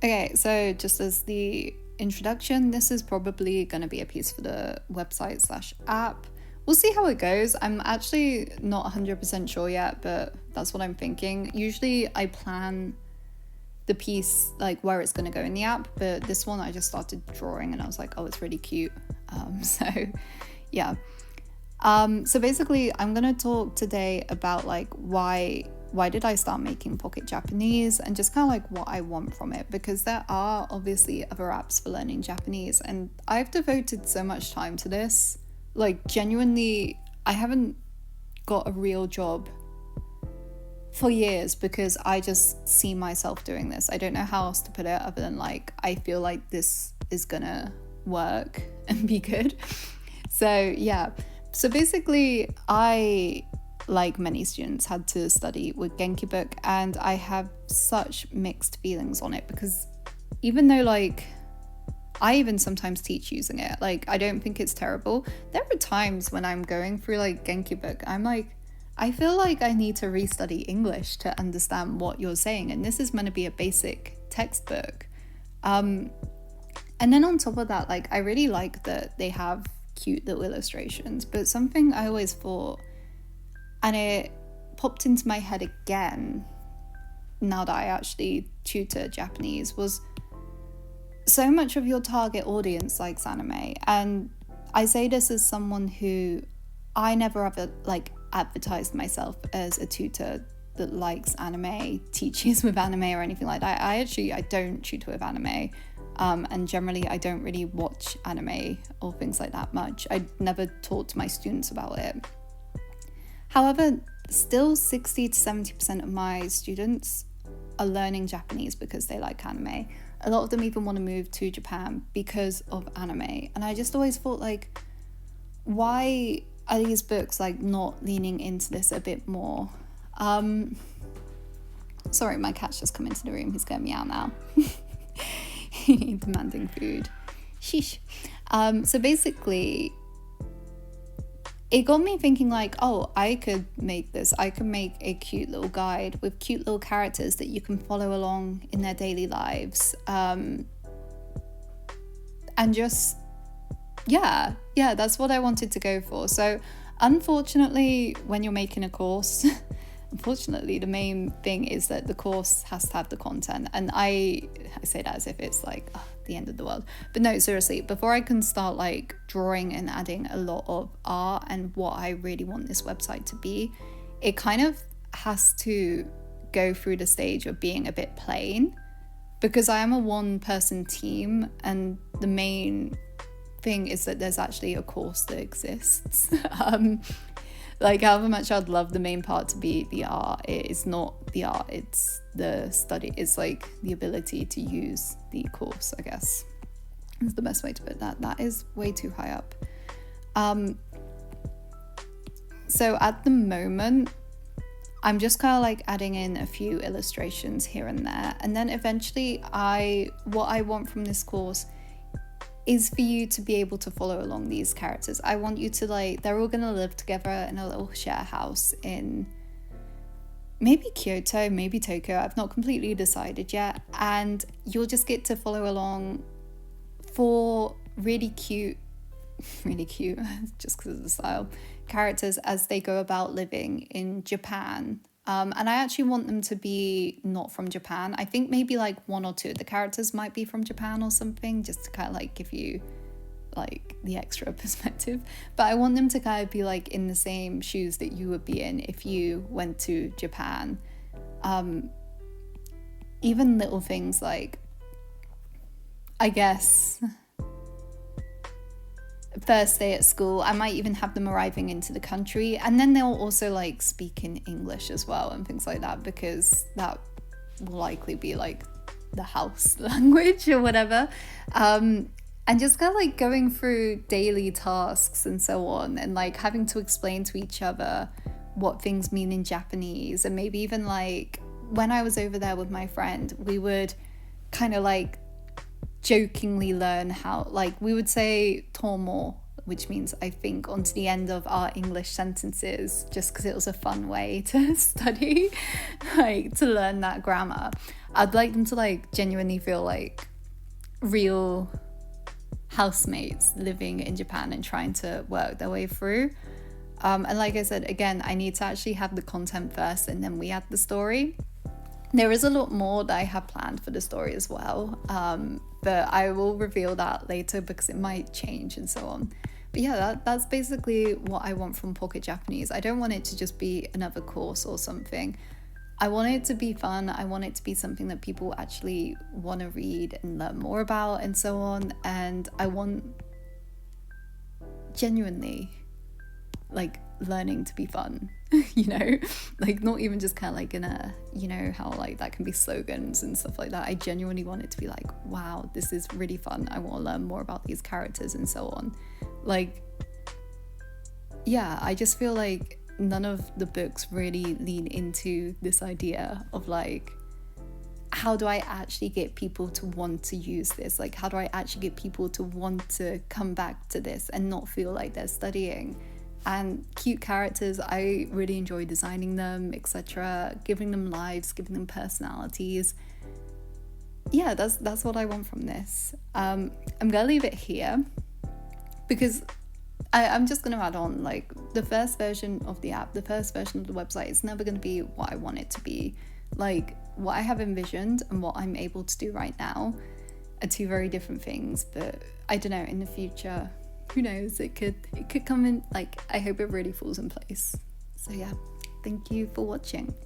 Okay, so just as the introduction, this is probably going to be a piece for the website slash app. We'll see how it goes. I'm actually not 100% sure yet, but that's what I'm thinking. Usually I plan the piece like where it's going to go in the app, but this one I just started drawing and I was like, oh, it's really cute. So yeah. So basically I'm going to talk today about like why did I start making Pocket Japanese and just kind of like what I want from it, because there are obviously other apps for learning Japanese and I've devoted so much time to this. Like genuinely, I haven't got a real job for years because I just see myself doing this. I don't know how else to put it other than like I feel like this is gonna work and be good. So yeah. So basically I, like many students, had to study with Genki Book and I have such mixed feelings on it because even though like I even sometimes teach using it, like I don't think it's terrible. There are times when I'm going through like Genki Book, I'm like, I feel like I need to restudy English to understand what you're saying, and this is meant to be a basic textbook. And then on top of that, like I really like that they have cute little illustrations, but something I always thought, and it popped into my head again now that I actually tutor Japanese, was so much of your target audience likes anime. And I say this as someone who I never ever like advertised myself as a tutor that likes anime, teaches with anime or anything like that. I don't tutor with anime. And generally I don't really watch anime or things like that much. I never taught to my students about it. However, still 60 to 70% of my students are learning Japanese because they like anime. A lot of them even want to move to Japan because of anime. And I just always thought like, why are these books like not leaning into this a bit more? Sorry, my cat's just come into the room. He's going meow now. Demanding food. Sheesh. So basically, it got me thinking like, oh, I could make this. I could make a cute little guide with cute little characters that you can follow along in their daily lives. And just, yeah, that's what I wanted to go for. So unfortunately, when you're making a course, unfortunately, the main thing is that the course has to have the content. And I say that as if it's like the end of the world. But no, seriously, before I can start like drawing and adding a lot of art and what I really want this website to be, it kind of has to go through the stage of being a bit plain, because I am a one-person team and the main thing is that there's actually a course that exists. Like however much I'd love the main part to be the art, it is not the art, it's the study. It's like the ability to use the course, I guess is the best way to put that. That is way too high up. So at the moment, I'm just kind of like adding in a few illustrations here and there. And then eventually what I want from this course is for you to be able to follow along these characters. I want you to like, they're all gonna live together in a little share house in maybe Kyoto, maybe Tokyo. I've not completely decided yet. And you'll just get to follow along for really cute, just because of the style, characters as they go about living in Japan. And I actually want them to be not from Japan. I think maybe like one or two of the characters might be from Japan or something, just to kind of like give you like the extra perspective. But I want them to kind of be like in the same shoes that you would be in if you went to Japan. Even little things like, I guess, first day at school, I might even have them arriving into the country, and then they'll also like speak in English as well and things like that, because that will likely be like the house language or whatever. And just kind of like going through daily tasks and so on, and like having to explain to each other what things mean in Japanese. And maybe even like when I was over there with my friend, we would kind of like jokingly learn how, like we would say tomo which means I think onto the end of our English sentences, just because it was a fun way to study, like to learn that grammar. I'd like them to like genuinely feel like real housemates living in Japan and trying to work their way through. And like I said, again, I need to actually have the content first and then we add the story. There is a lot more that I have planned for the story as well, but I will reveal that later because it might change and so on. But yeah, that's basically what I want from Pocket Japanese. I don't want it to just be another course or something. I want it to be fun. I want it to be something that people actually want to read and learn more about and so on. And I want genuinely like learning to be fun, you know, like not even just kind of like in a, you know, how like that can be slogans and stuff like that. I genuinely want it to be like, wow, this is really fun. I want to learn more about these characters and so on. Like, yeah, I just feel like none of the books really lean into this idea of like, how do I actually get people to want to use this? Like, how do I actually get people to want to come back to this and not feel like they're studying? And cute characters, I really enjoy designing them, etc., giving them lives, giving them personalities. Yeah, that's what I want from this. I'm gonna leave it here because I'm just going to add on, like, the first version of the app, the first version of the website is never going to be what I want it to be. Like, what I have envisioned and what I'm able to do right now are two very different things. But I don't know, in the future, who knows, it could come in, like, I hope it really falls in place. So yeah, thank you for watching.